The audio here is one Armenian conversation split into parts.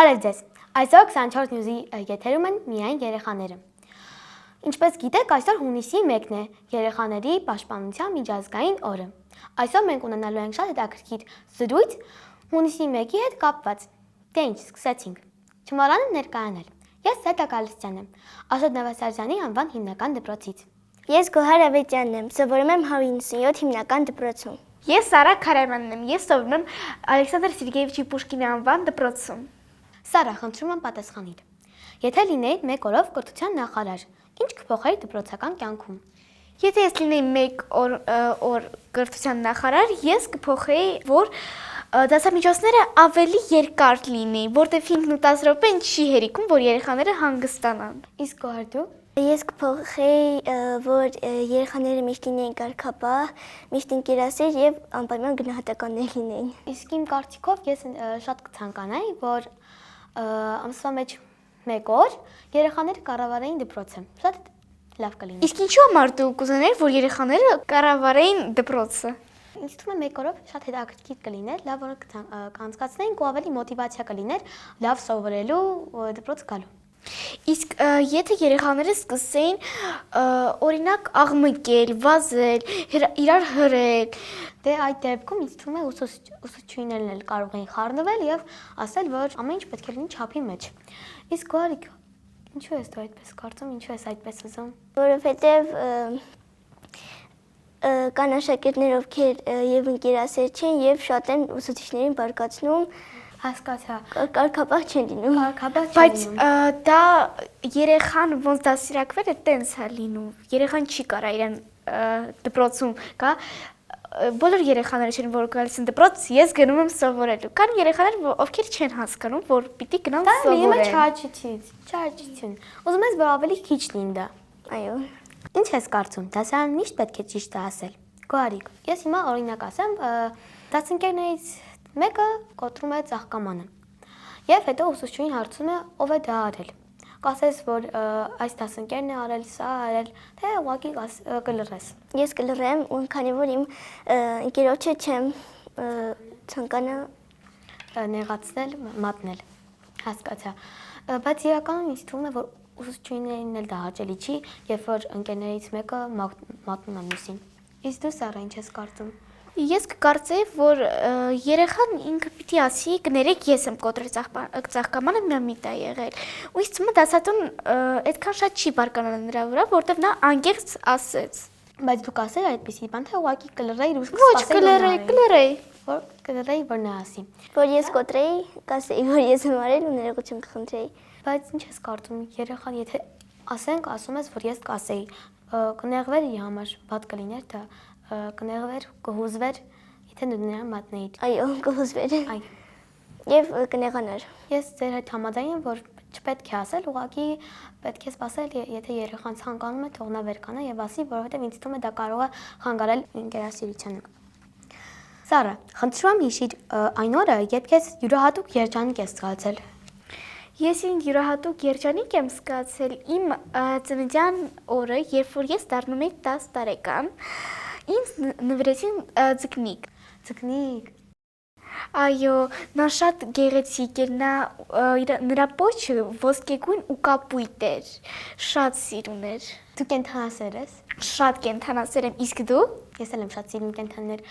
Բարև ձեզ։ Այսօր 24 News-ի եթերում են միայն երեխաները։ Ինչպես գիտեք, այսօր հունիսի 1-ն է, երեխաների պաշտպանության միջազգային օրը։ Այսօր մենք ունենալու ենք շատ հետաքրքիր զրույց հունիսի 1-ի հետ կապված։ Դե ինչ, սկսեցինք։ Չմոռանաք ներկայանալ։ Ես Սետա Գալստյան եմ, Աշոտ Նավասարյանի անվան հիմնական դպրոցից։ Ես Գոհար Ավետյանն եմ, սովորում եմ 197 հիմնական դպրոցում։ Ես Սարա Քարայանն եմ, ես սովորում եմ Ալեքսանդր Սերգեևիչ Պուշկինի անվան դպրոցում։ Սարա, խնդրում եմ պատասխանիր։ Եթե լինեիր 1 օրով կրթության նախարար, ինչ կփոխեիր դպրոցական կյանքում։ Եթե ես լինեի 1 օր կրթության նախարար, ես կփոխեի, որ դասամիջոցները ավելի երկար լինեին, որտեղ 5-10 րոպեն չի հերիքում, որ երեխաները հանգստանան։ Իսկ Գոհար դու։ Ես կփոխեի, որ երեխաները միշտ լինեին կարգապահ, միշտ ինքնասեր եւ անպայման գնահատականներ լինեին։ Իսկ իմ կարծիքով ես շատ կցանկանայի, որ ամսվա մեջ 1 օր երեխաները կառավարեին դպրոցը։ Շատ լավ կլիներ։ Իսկ ինչու համար դու կուզենայիր, որ երեխաները կառավարեին դպրոցը։ Ինձ թվում է 1 օրով շատ հետաքրքիր կլիներ, լավ օր կանցկացնեինք ու ավելի մոտիվացիա կլիներ լավ սովորելու դպրոց գալու։ Իսկ եթե երեխաները սկսեին օրինակ աղմկել, վազել, իրար հրել, դե այդ դեպքում ինձ թվում է ուսուցչուհիներն էլ կարող էին խառնվել եւ ասել, որ ամեն ինչ պետք է լինի չափի մեջ։ Իսկ Գոհարիկ, ինչու ես դու այդպես կարծում, ինչու ես այդպես ուզում։ Որովհետեւ կան աշակերտներ, ովքեր եւ ընկերասեր չեն եւ շատ են ուսուցիչներին բարկացնում, Հասկացա։ կարգապահ չեն լինում։ Կարգապահ չեն բայց լինում։ դա երեխան ոնց դասիրակվել է տենց է լինում։ Երեխան չի կարա իրեն դպրոցում կա բոլոր երեխաները չեն որ գալիս են դպրոց, ես գնում եմ սովորելու։ Կան երեխաներ, ովքեր չեն հասկանում, որ պիտի գնան սովորեն։ Դա չարչություն։ Ուզում ես որ ավելի քիչ լինի դա։ Այո։ Ինչ ես կարծում, դասարան միշտ պետք է ճիշտը ասել։ Գոհարիկ, ես հիմա օրինակ ասեմ, դասընկերներից մեկը կոտրում է ծաղկամանը։ Եվ հետո ուսուցչուհին հարցում է, ով է դա արել։ Կասես, որ այս դասընկերն է արել, սա արել, թե ուղղակի կլռես։ Ես կլռեմ, ու քանի որ իմ ընկերոջը չեմ ցանկանա նեղացնել, մատնել։ Հասկացա։ Բայց իրականում ինձ թվում է, որ ուսուցչուհիներին էլ դա հաճելի չի, երբ որ ընկերներից մեկը մատնում է մյուսին։ Իսկ դու Սարա, ինչ ես կարծում։ Ես կկարծեի, որ երեխան ինքը պիտի ասի, կներեք ես եմ կոտրել ծաղկամանը, մի միտա եղել։ Ու ինձ թվում է դասատուն այդքան շատ չի բարկանալ նրա վրա, որտեվ նա անկեղծ ասեց։ Բայց դու կասեր այդպեսի բան, թե ուղղակի կլռեիր ու Ոչ, կլռեի։ Որ կլռեի, որ նա ասի։ որ ես կոտրեի, կասեի, որ ես եմ արել ու ներողություն կխնդրեի։ Բայց ինչ ես կարծում, երեխան, եթե ասենք, ասում ես, որ ես կասեի, կնեղվեր իր համար, վատ կլիներ դա, կնեղվեր, կհուզվեր, եթե դու նրան մատնեիր։ Այո, կհուզվեր։ Այ։ Եվ կնեղանար։ Ես ձեր հետ համաձայն եմ, որ չպետք է ասել, ուղղակի պետք է սպասել, եթե երեխան ցանկանում է, թող նա վեր կանա եւ ասի, որովհետեւ ինձ թվում է դա կարող է խանգարել ընկերասիրությանը։ Սարա, խնդրում եմ հիշիր այն օրը, երբ ես յուրահատուկ երջանիկ ես զգացել։ Ես յուրահատուկ երջանիկ եմ զգացել իմ ծննդյան օրը, երբ որ ես դառնում էի 10 տարեկան, ինձ նվիրեցին ձկնիկ։ Ձկնիկ։ Այո, նա շատ գեղեցիկ էր, նրա պոչը ոսկեգույն ու կապույտ էր, շատ սիրուն էր։ Դու կենդանասեր ես։ Շատ կենդանասեր եմ, իսկ դու։ Ես էլ եմ շատ սիրում կենդաններ։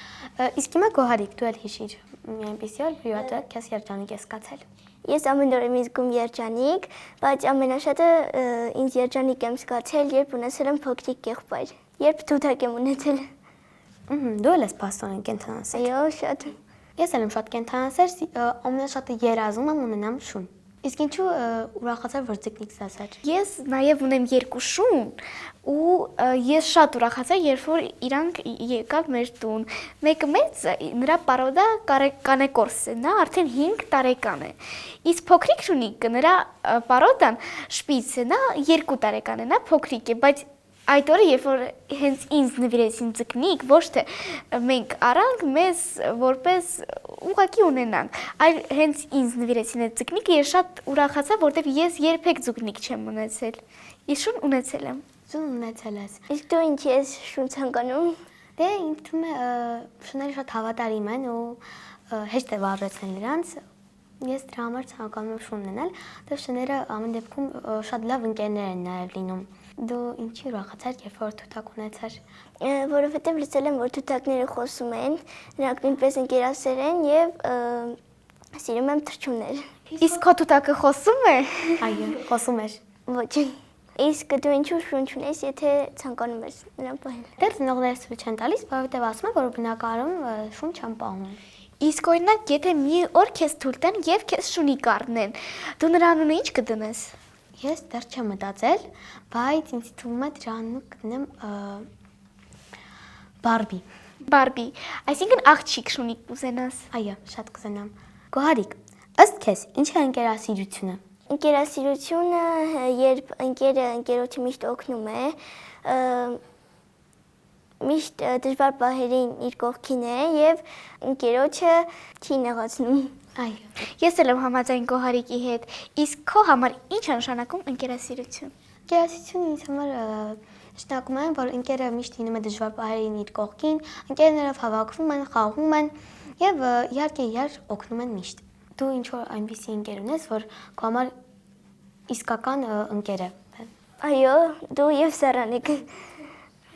Իսկ հիմա Գոհարիկ, դու էլ հիշիր մի այնպեսի օր, յուրահատուկ քեզ երջանիկ ես զգացել։ Ես ամեն օր եմ զգում երջանիկ, բայց ամենաշատը ինձ երջանիկ եմ զգացել, երբ ունեցել եմ փոքրիկ եղբայր, երբ թութակ եմ ունեցել։ Դու էլ ես փաստորեն կենդանասեր։ Այո, շատ։ Ես էլ եմ շատ կենդանասեր, ամենաշատը երազում եմ ունենամ շուն։ Իսկ ինչու ուրախացար, որ ձկնիկ ստացար։ Ես նաև ունեմ 2 շուն ու ես շատ ուրախացա, երբ որ իրանք եկավ մեր տուն։ Մեկը մեծ, նրա պարոդա կանեկորս է, նա արդեն 5 տարեկան է։ Իսկ փոքրիկ շունիկը, նրա պարոդան շպից է, նա 2 տարեկան է, նա փոքրիկ է, բայց այդ օրը, երբ որ հենց ինձ նվիրեցին ձկնիկ, ոչ թե մենք առանք մեզ որպես ուղղակի ունենանք, այլ հենց ինձ նվիրեցին այդ ձկնիկը, ես շատ ուրախացա, որտեվ ես երբեք ձկնիկ չեմ ունեցել։ Իսկ շուն ունեցել եմ։ Շուն ունեցել ես։ Իսկ դու ինչ ես շուն ցանկանում։ Դե ինձ թվում է շուները շատ հավատարիմ են ու հեշտ է վարժեցնել նրանց Ես դրա համար ցանկանում եմ շուն ունենալ, դա շները ամեն դեպքում շատ լավ ընկերներ են նաև լինում։ Դու ինչի ուրախացար, երբ որ թութակ ունեցար։ Որովհետև լսել եմ, որ թութակները խոսում են, նրանք նույնպես ընկերասեր են եւ սիրում եմ թռչուններ։ Իսկ քո թութակը խոսում է։ Այո, խոսում էր։ Ոչ։ Իսկ դու ինչու շունչ ունես, եթե ցանկանում ես նրան պահել։ Դեռ ծնողներս ցույց չեն տալիս, որովհետև ասում են, որ բնակարանում շուն չեն պահում։ Իսկ օրինակ, եթե մի օր քեզ թույլ տան եւ քեզ շունիկ առնեն, դու նրա անունը ինչ կդնես։ Ես դեռ չեմ մտածել, բայց ինձ թվում է դրա անունը կդնեմ Բարբի։ Բարբի, այսինքն աղջիկ շունիկ կուզենաս։ Այո, շատ կուզենամ։ Գոհարիկ, ըստ քեզ, ինչ է ընկերասիրությունը։ Ընկերասիրությունը, երբ ընկերը ընկերոջը միշտ օգնում է, միշտ դժվար պահերին իր կողքին է եւ ընկերոջը չի նեղացնում։ Այո։ Ես էլ եմ համաձայն Գոհարիկի հետ։ Իսկ քո համար ինչ է նշանակում ընկերասիրություն։ Ընկերասիրությունը ինձ համար նշանակում է, որ ընկերը միշտ լինում է դժվար պահերին իր կողքին, ընկերներով հավաքվում են, խաղում են եւ իհարկե իրար օգնում են միշտ։ Դու ինչ որ այնպիսի ընկեր ունես, որ քո համար իսկական ընկեր է։ Այո, դու եւ Սարանիկ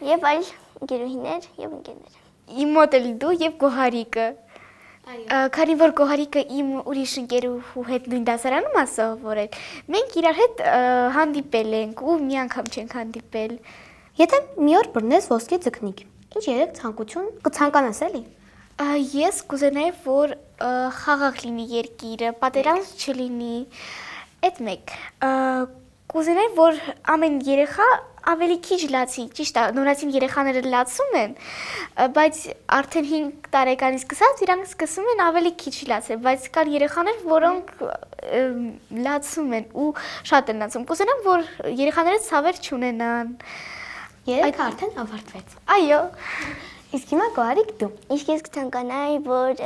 եւ այլ ընկերուհիներ եւ ընկերներ։ Իմ մոտ էլ դու եւ Գոհարիկը։ Այո։ Քանի որ Գոհարիկը իմ ուրիշ ընկերուհու հետ նույն դասարանում է սովորել, մենք իրար հետ հանդիպել ենք ու մի անգամ չենք հանդիպել։ Եթե մի օր բռնես ոսկե ձկնիկ, ինչ երեք ցանկություն կցանկանաս էլի։ Ես կուզենայի, որ խաղաղ լինի երկիրը, պատերազմ չլինի։ Այդ մեկ։ Կուզենայի, որ ամեն երեխա ավելի քիչ լացի, ճիշտ է, նորածին երեխաները լացում են, բայց արդեն 5 տարեկանից սկսած իրանք սկսում են ավելի քիչ լացել, բայց կան երեխաներ, որոնք լացում են ու շատ են լացում։ Կուզենամ, որ երեխաները ցավեր չունենան։ Երեքը արդեն ավարտվեց։ Այո։ Իսկ հիմա Գոհարիկ դու։ Իսկ ես կցանկանայի, որ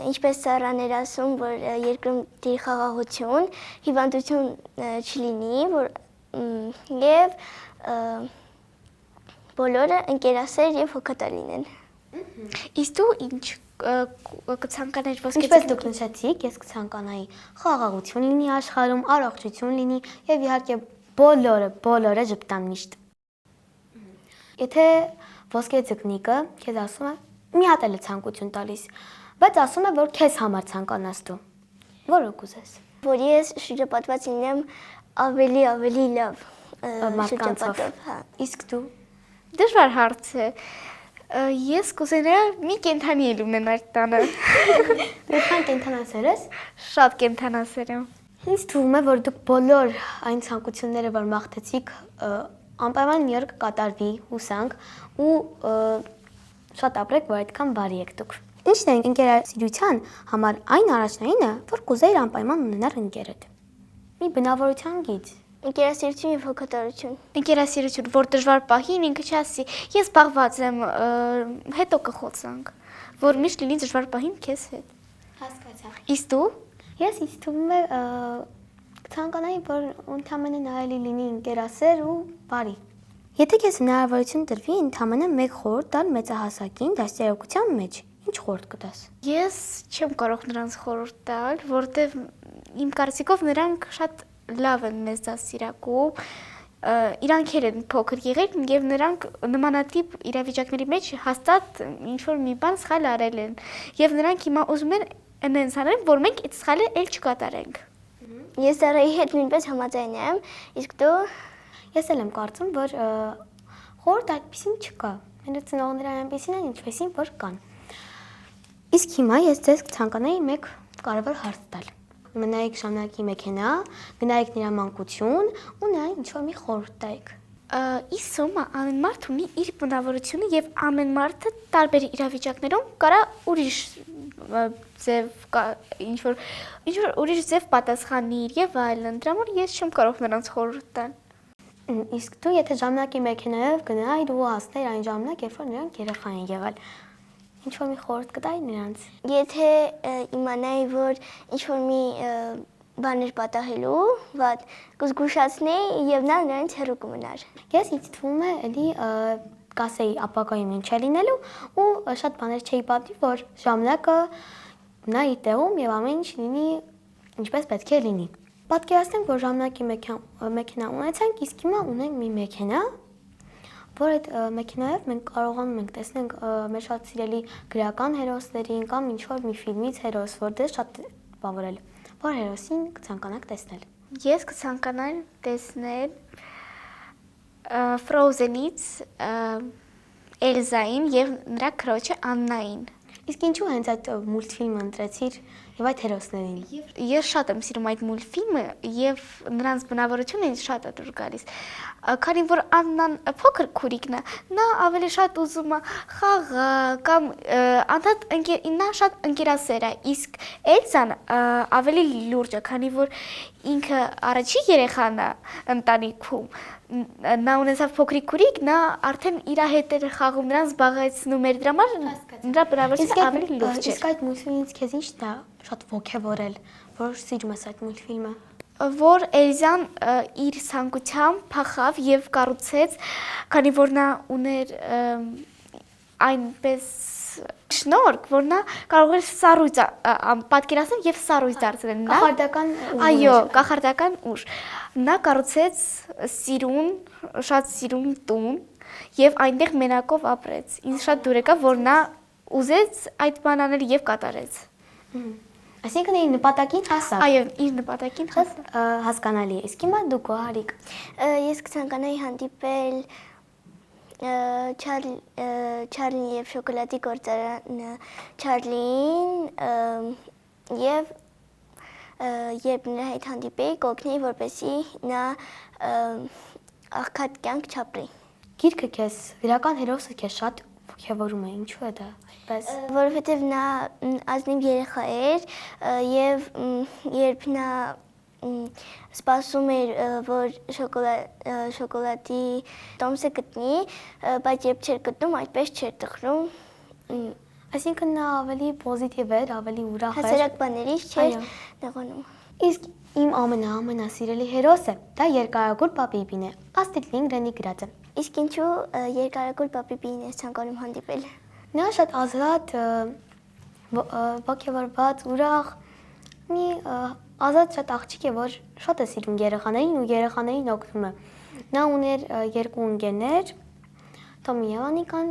ինչպես Սարան էր ասում, որ երկրում դի խաղաղություն, հիվանդություն չլինի, որ եւ բոլորը ընկերասեր եւ հոգատար լինեն։ Իսկ դու ինչ կցանկանայիր ոսկե Ինչպես դուք նշեցիք, ես կցանկանայի խաղաղություն լինի աշխարհում, առողջություն լինի եւ իհարկե բոլորը ճպտան միշտ։ Եթե ոսկե ձկնիկը քեզ ասում է, մի հատ էլ է ցանկություն տալիս, բայց ասում է, որ քեզ համար ցանկանաս դու։ Որը կուզես։ Որ ես շրջապատված լինեմ ավելի լավ Մարդկանցով։ հա։ Իսկ դու։ Դժվար հարց է։ Ես կուզենայի մի կենթանի էլ ունենալ տանը։ Դու քան կենթանասեր ես։ Շատ կենթանասեր եմ։ Ինձ թվում է, որ դուք բոլոր այն ցանկությունները, որ մաղթեցիք, անպայման մի օր կկատարվի, հուսանք ու շատ ապրեք, որ այդքան բարի եք դուք։ Ինչն է ընկերասիրության համար այն առաջնայինը, որ կուզեիր անպայման ունենալ ընկերդ։ Մի բնավորության գիծ։ Ընկերասիրություն եւ հոգատարություն։ Ընկերասիրություն, որ դժվար պահին ինքը չասի, ես զբաղված եմ, հետո կխոցանք, որ միշտ լինի դժվար պահին քեզ հետ։ Հասկացա։ Իսկ դու։ Ես ինձ թվում է կցանկանայի, որ ընդհանրապես նայելի լինի ընկերասեր ու բարի։ Եթե քեզ հնարավորություն տրվի ընդհանրապես մեկ խորհուրդ տալ մեծահասակին դաստիարակության մեջ, ինչ խորհուրդ կտաս։ Ես չեմ կարող նրանց խորհուրդ տալ, որտեվ իմ կարծիքով նրանք շատ լավ են մեզ դաստիարակում, իրանք են փոքր եղել եւ նրանք նմանատիպ իրավիճակների մեջ հաստատ ինչ որ մի բան սխալ արել են եւ նրանք հիմա ուզում են այնպես անել, որ մենք այդ սխալը էլ չկատարենք։ Ես Սարայի հետ նույնպես համաձայն եմ, իսկ դու։ Ես էլ եմ կարծում, որ խորհուրդ այդպեսին չկա։ Մեր ծնողները այնպեսին են, ինչպեսին որ կան։ Իսկ հիմա ես ձեզ կցանկանայի մեկ կարևոր հարց տալ։ Մնայեք ժամանակի մեքենա, գնայեք նրա մանկություն ու նրան ինչ-որ մի խորհուրդ տայեք։ Իսոմա ամեն մարդ ունի իր բնավորությունը եւ ամեն մարդը տարբեր իրավիճակներում կարա ուրիշ ձև ինչ որ ուրիշ ձև պատասխանի եւ այլն։ Դրա համար ես չեմ կարող նրանց խորհուրդ տալ։ Իսկ դու եթե ժամանակի մեքենայով գնայիր ու հասնեիր այն ժամանակ, երբ որ նրանք երեխա են եղել, ինչ որ մի խորհուրդ կտայի նրանց։ Եթե իմանայի, որ ինչ որ մի բաներ պատահելու, վատ կզգուշացնեի եւ նա նրանից հեռու կմնար։ Ես ինձ թվում է էլի կասեի ապագայում ինչ է լինելու ու շատ բաներ չէի պատմի, որ ժամանակը մնա իր տեղում եւ ամեն ինչ լինի ինչպես պետք է լինի։ Պատկերացնենք, որ ժամանակի մեքենա ունեցանք, իսկ հիմա ունենք մի մեքենա, որ այդ մեքենայով մենք կարողանում ենք տեսնենք մեր շատ սիրելի գրական հերոսներին կամ ինչ-որ մի ֆիլմից հերոս, որ դες շատ բավարարել։ Որ հերոսին կցանկանաք տեսնել։ Ես կցանկանամ տեսնել Frozen-ից Էլզային եւ նրա քրոջը Աննային։ Իսկ ինչու հենց այդ մուլտֆիլմը ընտրեցիր եւ այդ հերոսներին։ Ես շատ եմ սիրում այդ մուլտֆիլմը եւ նրանց բնավորությունը ինձ շատ է դուր գալիս։ Քանի որ Աննան փոքր քուրիկն է, նա ավելի շատ ուզում է խաղա կամ անդադ նա շատ ընկերասեր է, իսկ Էլզան ավելի լուրջ է, քանի որ ինքը առաջի երեխան է ընտանիքում։ Նա ունեցավ փոքրիկ քուրիկ, նա արդեն իր հետ էր խաղում, նրան զբաղեցնում էր, դրա համար նրա բնավորությունը ավելի լուրջ է։ Իսկ այդ մուլտֆիլմից քեզ ի՞նչն է շատ ոգևորել, որ սիրում ես այդ մուլտֆիլմը։ Որ Էլզան իր ցանկությամբ փախավ եւ կառուցեց, քանի որ նա ուներ այնպես շնորհք, որ նա կարող էր սառույց պատկերացնել եւ սառույց դարձնել նա։ Կախարդական ուժ։ Այո, կախարդական ուժ։ Նա կառուցեց սիրուն, շատ սիրուն տուն եւ այնտեղ մենակով ապրեց։ Ինձ շատ դուր եկավ, որ նա ուզեց այդ բան անել եւ կատարեց։ Այսինքն իր նպատակին հասավ։ Այո, իր նպատակին հասավ։ Հասկանալի է։ Իսկ հիմա դու Գոհարիկ։ Ես կցանկանայի հանդիպել Չարլին եւ շոկոլադի գործարանը Չարլին եւ երբ նրա հետ հանդիպեի, կօգնեի, որպեսզի նա աղքատ կյանք չապրի։ Գիրքը քեզ իրական հերոսը քեզ շատ ոգևորում է, ինչու է դա այդպես։ Որովհետև նա ազնիվ երեխա էր եւ երբ նա սպասում էր, որ շոկոլադի տոմսը գտնի, բայց երբ չէր գտնում, այդպես չէր տխրում։ Այսինքն նա ավելի պոզիտիվ էր, ավելի ուրախ էր։ Հասարակ բաներից չէր նեղանում։ Իսկ իմ ամենասիրելի հերոսը դա Երկարագույն Պապիպին է, Աստղիկ Լինգրենի գրածը։ Իսկ ինչու Երկարագույն Պապիպին ես ցանկանում հանդիպել։ Նա շատ ազատ, ոգևորված, ուրախ, մի ազատ շատ աղջիկ է, որ շատ է սիրում երեխաներին ու երեխաներին օգնում է։ Նա ուներ երկու ընկերներ, Թոմի եւ Անիկան,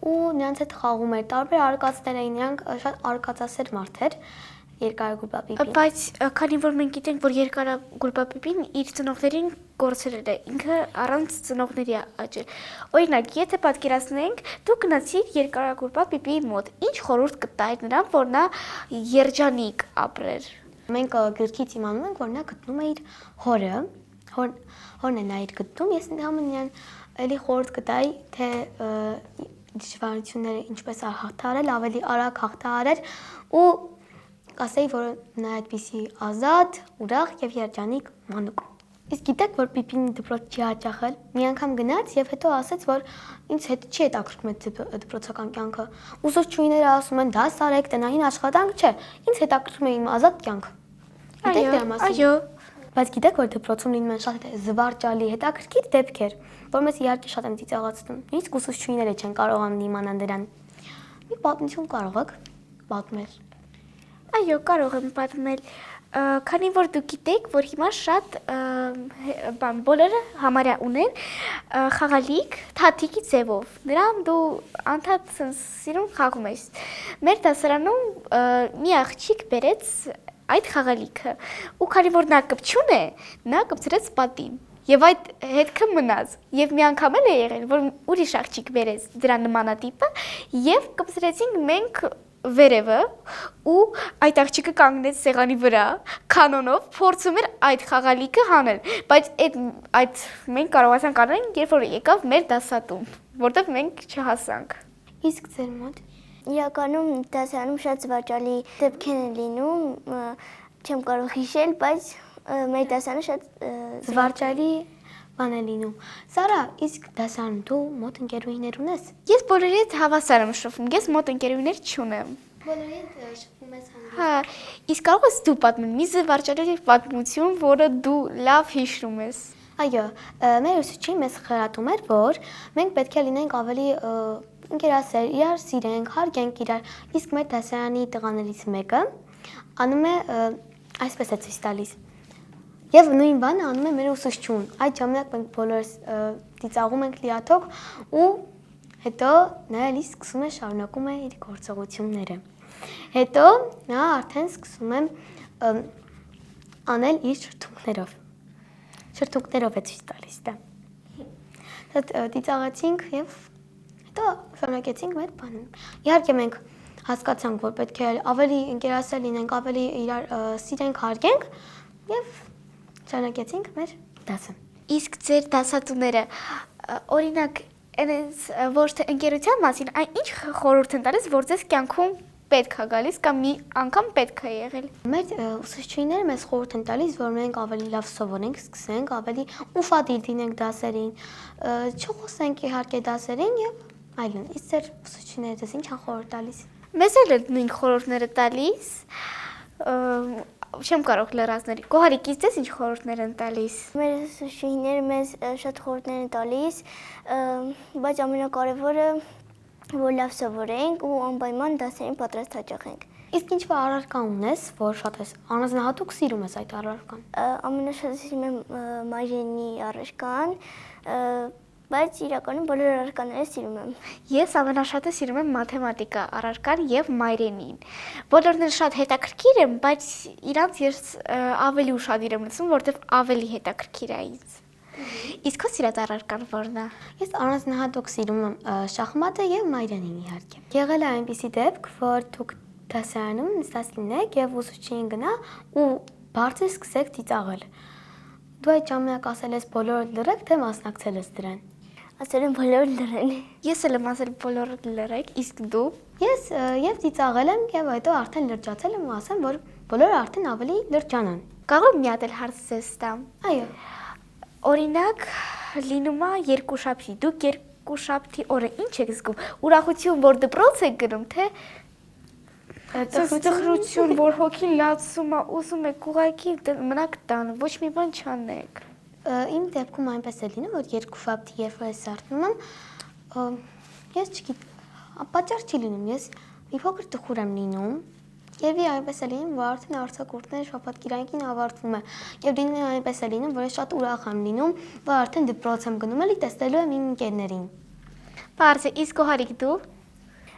ու նրանց հետ խաղում էր, տարբեր արկածներ էին, նրանք շատ արկածասեր մարդեր։ Երկարագույն Պապիպին։ Բայց քանի որ մենք գիտենք, որ Երկարագույն Պապիպին իր ծնողներին կորցրել է, ինքը առանց ծնողների աճել։ Օրինակ, եթե պատկերացնենք, դու գնացիր Երկարագույն Պապիպիի մոտ, ինչ խորհուրդ կտայր նրան, որ նա երջանիկ ապրեր։ Մենք գրքից իմանում ենք, որ նա գտնում է իր հորը, հորն է նա իր գտնում, ես նրան էլի խորհուրդ կտայի, թե դժվարությունները ինչպես հաղթահարել, ավելի արագ հաղթահարել ու ասեի, որ նա այդպիսի ազատ, ուրախ եւ երջանիկ մանուկ։ Իսկ գիտեք, որ Պիպին դպրոց չի հաճախել։ Մի անգամ գնաց եւ հետո ասաց, որ ինձ հետ չի հետաքրքրում այդ դպրոցական կյանքը։ Ուսուցչուհիները ասում են՝ «Դաս արեք, տնային աշխատանք չէ»։ Ինձ հետաքրքրում է իմ ազատ կյանքը։ Գիտեք դրա մասին։ Այո։ Բայց գիտեք, որ դպրոցում լինում են շատ զվարճալի, հետաքրքիր դեպքեր, որ մեզ իհարկե շատ են ծիծաղացնում։ Նույնիսկ ուսուցչուհիները չեն կարողանում իմանալ դրան։ Մի պատմություն կարող եք պատմել։ Այո, կարող եմ պատմել, քանի որ դուք գիտեք, որ հիմա շատ բոլորը համարյա ունեն խաղալիք թաթիկի ձևով։ Նրան դու անդադ սիրուն խաղում ես։ Մեր դասարանում մի աղջիկ բերեց այդ խաղալիքը, ու քանի որ նա կպչուն է, նա կպցրեց պատին։ Եվ այդ հետքը մնաց, եւ մի անգամ էլ է եղել, որ ուրիշ աղջիկ բերեց դրա նմանատիպը, եւ կպցրեցինք մենք վերևը ու այդ աղջիկը կանգնեց սեղանի վրա, կանոնով փորձում էր այդ խաղալիքը հանել, բայց այդ մենք կարողացանք անել, երբ որ եկավ մեր դասատուն, որտեղ մենք չհասանք։ Իսկ ձեր մոտ Իրականում դասարանում շատ զվարճալի դեպքեր են լինում, չեմ կարող հիշել, բայց մեր դասարանը շատ զվարճալի բան է լինում։ Սարա, իսկ դասարանում դու մոտ ընկերուհիներ ունես։ Ես բոլորի հետ հավասար եմ շփվում, ես մոտ ընկերուհիներ չունեմ։ Բոլորի հետ շփվում ես հանդիպ։ Հա, իսկ կարող ես դու պատմել մի զվարճալի պատմություն, որը դու լավ հիշում ես։ Այո, մեր ուսուցիչը մեզ խրատում էր, որ մենք պետք է լինենք ավելի ընկերասեր, իրար սիրենք, հարգենք իրար, իսկ մեր դասարանի տղաներից մեկը անում է այսպես է ցույց տալիս։ Եվ նույն բանը անում է մեր ուսուցչուն։ Այդ ժամանակ մենք բոլորս ծիծաղում ենք լիաթոք ու հետո նա էլի սկսում է շարունակում է իր գործողությունները։ Հետո նա արդեն սկսում է անել իր շրթունքներով։ Շրթունքներով է ցույց տալիս դա։ Ծիծաղեցինք եւ հետո շարունակեցինք մեր բանը։ Իհարկե մենք հասկացանք, որ պետք է ավելի ընկերասեր լինենք, ավելի իրար սիրենք, հարգենք եւ շարունակեցինք մեր դասը։ Իսկ ձեր դասատուները օրինակ այնպես ոչ թե ընկերության մասին, այն ինչ խորհուրդ են տալիս, որ ձեզ կյանքում պետք է գալիս կամ մի անգամ պետք է եղել։ Մեր ուսուցչուհիները մեզ խորհուրդ են տալիս, որ մենք ավելի լավ սովորենք, սկսենք, ավելի ուշադիր լինենք դասերին, չխոսենք իհարկե դասերին եւ այլն։ Իսկ ձեր ուսուցչուհիները ձեզ ինչ են խորհուրդ տալիս։ Մեզ էլ են նույն խորհուրդները տալիս։ Չեմ կարող լրացնել։ Գոհարիկ, իսկ ձեզ ինչ խորհուրդներ են տալիս։ Մեր ուսուցիչները մեզ շատ խորհուրդներ են տալիս, բայց ամենակարևորը որ լավ սովորենք ու անպայման դասերին պատրաստ հաճախենք։ Իսկ ինչ-որ առարկա ունես, որ շատ ես առանձնահատուկ սիրում ես այդ առարկան։ Ամենաշատը սիրում եմ մայրենի առարկան, բայց իրականում բոլոր առարկաները սիրում եմ։ Ես ամենաշատը սիրում եմ մաթեմատիկա առարկան եւ մայրենին։ Բոլորն էլ շատ հետաքրքիր են, բայց իրանց ես ավելի ուշադիր եմ լսում, որովհետեւ ավելի հետաքրքիր է ինձ։ Իսկ քո սիրած առարկան ո՞րն է։ Ես առանձնահատուկ սիրում եմ շախմատը եւ մայրենին իհարկե։ Եղել է այնպիսի դեպք, որ դուք դասարանում նստած լինեք եւ ուսուցչին գնա ու բարձր սկսեք ծիծաղել։ Դու այդ ժամանակ ասել ես բոլորը լռեք, թե մասնակցել ես դրան։ Ասել եմ բոլորը լռեն։ Ես էլ եմ ասել բոլորը լռեք, իսկ դու։ Ես եւ ծիծաղել եմ եւ հետո արդեն լրջացել եմ ու ասեմ, որ բոլորը արդեն ավելի լրջանան։ Կարող եմ մի հատ էլ հարց ձեզ տամ։ Այո։ Օրինակ լինում է երկուշաբթի, դուք երկուշաբթի օրը ինչ եք զգում։ Ուրախություն, որ դպրոց եք գնում, թե տխրություն, որ հոգին լացում է, ուզում եք ուղղակի մնաք տանը, ոչ մի բան չանեք։ Իմ դեպքում այնպես է լինում, որ երկուշաբթի երբ ես արթնում եմ, ես չգիտեմ, պատճառ չի լինում, ես մի փոքր տխուր եմ լինում, եւ այնպես է լինում, որ արդեն արձակուրդները շաբաթ-կիրակին ավարտվում է, եւ լինում է այնպես է լինում, որ ես շատ ուրախ եմ լինում, որ արդեն դպրոց եմ գնում, էլի տեսնելու եմ իմ ընկերներին։ Բարձր, իսկ Գոհարիկ դու։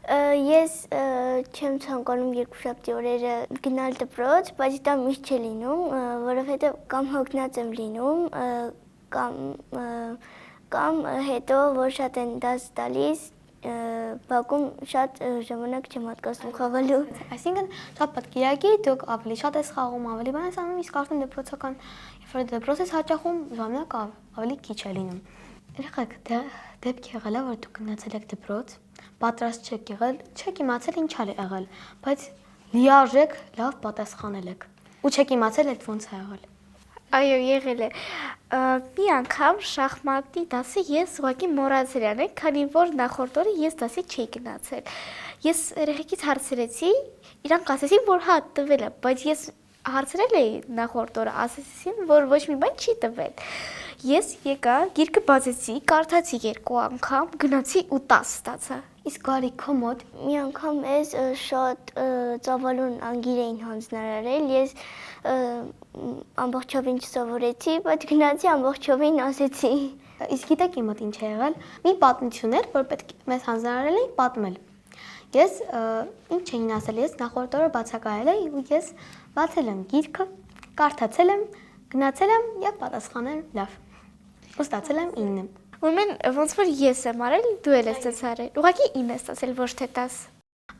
Ես չեմ ցանկանում երկուշաբթի օրերը գնալ դպրոց, բայց դա միշտ չէ լինում, որովհետև կամ հոգնած եմ լինում, կամ հետո որ շատ են դաս տալիս, բակում շատ ժամանակ չեմ հատկացնում խաղալու։ Այսինքն շաբաթ-կիրակի դուք ավելի շատ ես խաղում, ավելի բան ես անում, իսկ արդեն դպրոցական, երբ որ դպրոց ես հաճախում, ժամանակ ավելի քիչ է լինում։ Երեխեք, դեպք եղել է, որ դուք գնացել եք դպրոց, պատրաստ չեք եղել, չեք իմացել ինչ ա եղել, բայց լիարժեք լավ պատասխանել եք ու չեք իմացել այդ ոնց է եղել։ Այո, եղել է։ Մի անգամ շախմատի դասը ես ուղղակի մոռացել եմ, քանի որ նախորդ օրը ես դասի չէի գնացել։ Ես երեխեքից հարցրեցի, իրանք ասեցին, որ հա տվել է, բայց ես հարցրել էի նախորդ օրը, ասեցին, որ ոչ մի բան չի տվել։ Ես եկա, գիրքը բացեցի, կարդացի 2 անգամ, գնացի ու 10 ստացա։ Իսկ Գարի քո մոտ մի անգամ ես շատ ծավալուն անգիր էին հանձնարարել, ես ամբողջովին չսովորեցի, բայց գնացի ամբողջովին ասեցի։ Իսկ գիտեք իմ մոտ ինչ է եղել։ Մի պատմություն էր, որ պետք է մեզ հանձնարարել էին պատմել։ Ես ինչ էին ասել, ես նախորդ օրը բացակայել էի ու ես բացել եմ գիրքը, կարդացել եմ, գնացել եմ եւ պատասխանել լավ։ Ու ստացել եմ 9։ Ուրեմն ոնց որ ես եմ արել, դու էլ ես դες արել։ Ուղղակի 9 ես ստացել, ոչ թե 10։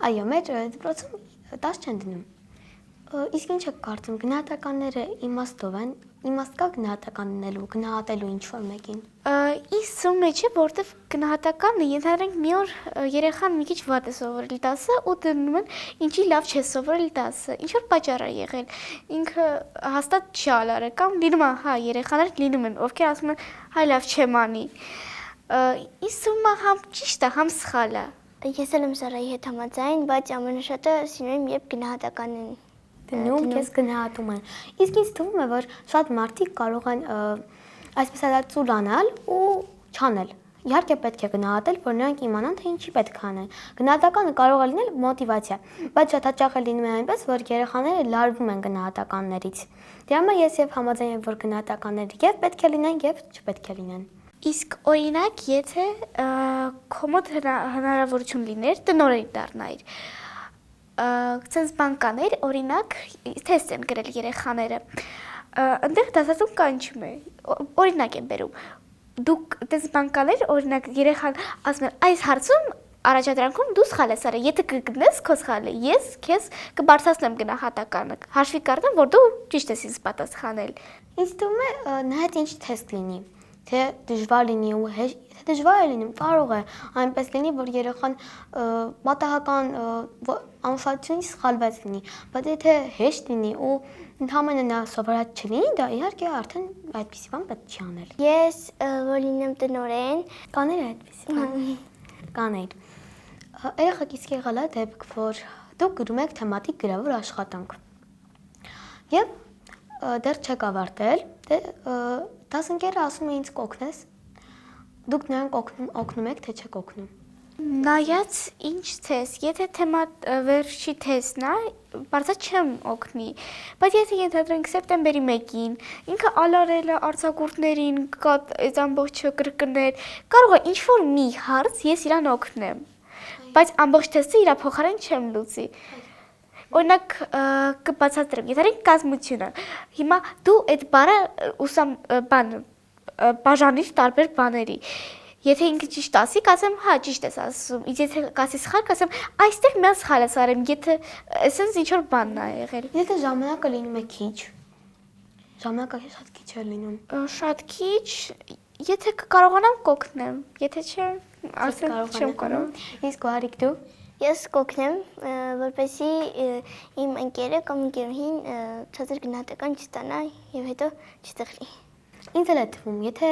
Այո, մեր դպրոցում 10 չեն դնում։ Իսկ ինչ եք կարծում, գնահատականները իմաստով են, իմաստ կա գնահատական ունելու, գնահատելու ինչ-որ մեկին։ Ինձ սում մեջ է, որտեվ գնահատականը ենթադրենք մի օր երեխան մի քիչ վատ է սովորել դասը ու դնում են ինչի լավ չէ սովորել դասը, ինչ որ պատճառ է եղել։ Ինքը հաստատ չի արել կամ լինում է, հա, երեխաներ լինում են, ովքեր ասում են, հայ լավ չեմ անի։ Ինձ սում է համ ճիշտ է, համ սխալ է։ Ես էլ եմ Սարայի հետ համաձայն, բայց ամենաշատը սիրում եմ, երբ գնահատական են դնում, քեզ գնահատում են։ Իսկ ինձ թվում է, որ շատ մարդիկ կարող են այսպես ասած ծուլանալ ու չանել Իհարկե պետք է գնահատել, որ նրանք իմանան, թե ինչի պետք է անեն։ Գնահատականը կարող է լինել մոտիվացիա, բայց շատ հաճախ է լինում է այնպես, որ երեխաները լարվում են գնահատականներից։ Դրա համար ես եւ համաձայն եմ, որ գնահատականները եւ պետք է լինեն եւ չպետք է լինեն։ Իսկ օրինակ, եթե քո մոտ հնարավորություն լիներ տնօրեն դառնալ, ցենց բանկաներ, օրինակ, թեստ են գրել երեխաները։ Այնտեղ դասածում կանչում է։ Օրինակ եմ բերում։ Դուք դες բանկաներ, օրինակ, երեխան ասում է, այս հարցում առաջադրանքում դու սխալ ես արել, եթե կգտնես քո սխալը, ես քեզ կբարձրացնեմ գնահատականը։ Հաշվի կառնեմ, որ դու ճիշտ ես ինձ պատասխանել։ Ինձ թվում է նայած ինչ թեստ լինի, թե դժվար լինի ու եթե դժվար է լինում, կարող է այնպես լինի, որ երեխան պատահական անուշադրությունից սխալված լինի, բայց եթե հեշտ լինի ու ընդհանրապես նա սովորած չլինի, դա իհարկե արդեն այդպիսի բան պետք չի անել։ Ես որ լինեմ տնօրեն, Կաներ այդպիսի բան։ Կաներ։ Երեխեք իսկ եղել է դեպք, որ դուք գրում եք թեմատիկ գրավոր աշխատանք։ Եվ դեռ չեք ավարտել, դասընկերը ասում է ինձ կօգնես։ Դուք նրան օգնում եք, թե չեք օգնում։ Նայած ինչ թես, եթե թեմա վերջի թեսն է, բարձր չեմ օգնի, բայց եթե ենթադրենք սեպտեմբերի 1-ին, ինքը ալարել է արձակուրդներին, կա այս ամբողջը կրկներ, կարող է ինչ-որ մի հարց ես իրան օգնեմ, բայց ամբողջ թեստը իրա փոխարեն չեմ լուծի։ Օրինակ կբացատրեմ, եթե կազմությունը, հիմա դու այդ բառը բաժանիր տարբեր բաների։ Եթե ինքը ճիշտ ասի, կասեմ, հա, ճիշտ ես ասում, իսկ եթե կասի սխալ, կասեմ, այստեղ միան սխալ ես արել, եթե այսպես ինչ-որ բանն է եղել։ Եթե ժամանակը լինում է քիչ, ժամանակը շատ քիչ է լինում։ Շատ քիչ, եթե կկարողանամ կօգնեմ, եթե չէ, արդեն չեմ կարող։ Իսկ Գարիկ դու։ ես կօգնեմ, որպեսզի իմ ընկերը կամ ընկերուհին ցածր գնահատական չստանա եւ հետո չտխրի։ Ինձ էլ է թվում, եթե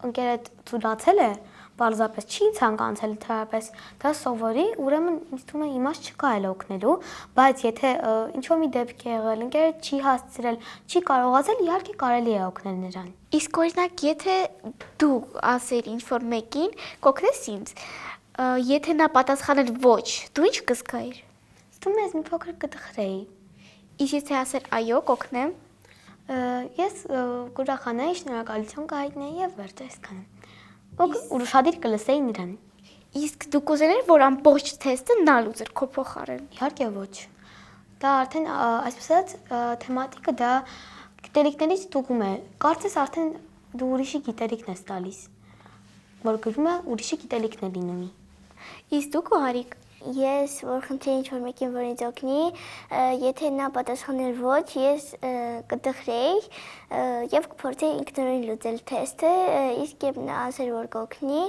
ընկերդ ծուլացել է, պարզապես չի ցանկացել թերապես, դա սովորի, ուրեմն ինձ թվում է իմաստ չկա էլ օգնելու, բայց եթե ինչ-որ մի դեպք է եղել, ընկերը չի հասցրել, չի կարողացել, իհարկե կարելի է օգնել նրան։ Իսկ օրինակ, եթե դու ասեր ինչ-որ մեկին, կօգնես ինձ, եթե նա պատասխաներ ոչ, դու ինչ կզգայիր։ Թվում է ես մի փոքր կտխրեի։ Իսկ եթե ասեր այո, կօգնեմ, Ես կուրախանայի, շնորհակալություն կհայտնեի եւ վերջ այսքան։ Ուրիշադիր կլսեի նրան։ իսկ դու կուզենար, որ ամբողջ թեստը նա լուծեր քո փոխարեն։ Իհարկե ոչ։ Դա արդեն այսպես ասած թեմատիկը դա գիտելիքներից դուգում է։ Կարծես արդեն դու ուրիշի գիտելիքն ես տալիս, որ գրում է ուրիշի գիտելիքն է լինում։ Իսկ դու Գարիկ, Ես որ խնդրեի ինչ-որ մեկին, որ ինձ օգնի, եթե նա պատասխաներ ոչ, ես կտխրեի եւ կփորձեի ինքնուրույն լուծել թեստը, իսկ երբ նա ասեր, որ կօգնի,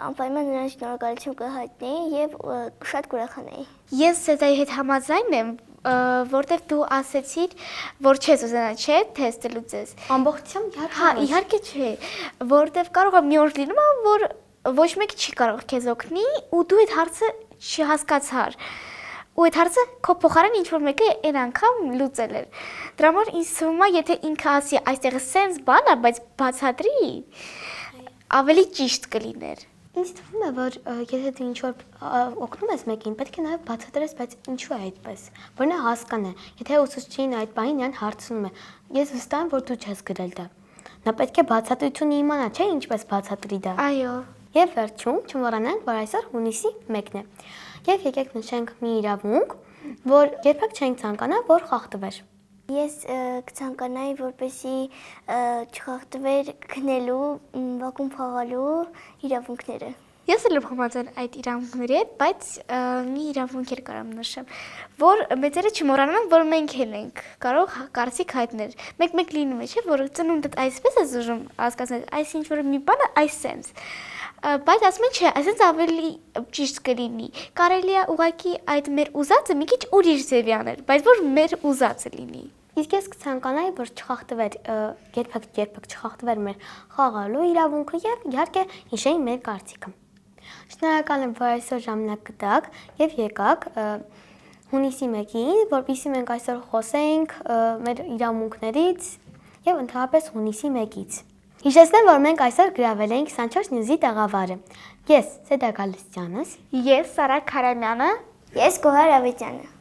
անպայման նրան շնորհակալություն կհայտնեի եւ շատ կուրախանայի։ ես Սեզայի հետ համաձայն եմ, որտեվ դու ասեցիր, որ չես ուզենա, չէ, թեստը լուծես։ Ամբողջությամբ Հա, իհարկե չէ, որտեվ կարող է մի օր լինում է, որ ոչ մեկ չի կարող քեզ օգնի ու դու այդ հարցը չհասկացար։ Ու այդ հարցը քո փոխարեն ինչ-որ մեկը այն անգամ լուծել էր։ Դրա համար ինձ թվում է, եթե ինքը ասի այստեղ սենց բան է, բայց բացատրի, ավելի ճիշտ կլիներ։ Ինձ թվում է, որ եթե դու ինչ-որ օգնում ես մեկին, պետք է նաև բացատրես, բայց ինչու է այդպես, որ նա հասկանա։ Եթե ուսուցչին այդ բանին նրան հարցնում է, ես վստահ եմ, որ դու չես գրել դա։ Նա պետք է բացատրությունը իմանա, չէ՞, ինչպես բացատրի դա։ Այո։ Եվ վերջում չմոռանանք, որ այսօր հունիսի 1-ն է։ Եվ եկեք նշենք մի իրավունք, որ երբեք չենք ցանկանա, որ խախտվեր։ Ես կցանկանայի, որպեսզի չխախտվեր քնելու, վակում խաղալու իրավունքները։ Ես էլ եմ համաձայն այդ իրավունքների հետ, բայց մի իրավունքեր կարամ նշեմ, որ մեծերը չմոռանան, որ մենք ենք կարող կարծիք հայտնել։ Մեկ լինում է, չէ՞, որ ծնունդդ այսպես է ուզում հասկացնել, այս ինչ որ մի բան է, այս sense։ Բայց ասում են, չէ, այսպես ավելի ճիշտ կլինի։ Կարելի է ուղղակի այդ մեր ուզածը մի քիչ ուրիշ ձևի անել, բայց որ մեր ուզածը լինի։ Իսկ ես կցանկանայի, որ չխախտվեր, երբեք չխախտվեր մեր խաղալու իրավունքը եւ իհարկե հիշեի մեր կարծիքը։ Շնորհակալ եմ, որ այսօր ժամանակ գտաք եւ եկաք հունիսի 1-ին, որպեսզի մենք այսօր խոսենք մեր իրավունքներից եւ ընդհանրապես հունիսի 1-ից։ Հիշեցնեմ, որ մենք այսօր գրավել էինք 24 News-ի տաղավարը։ Ես Սեդա Գալստյանս, Ես Սարա Քարամյանը Ես Գոհար Ավետյանը։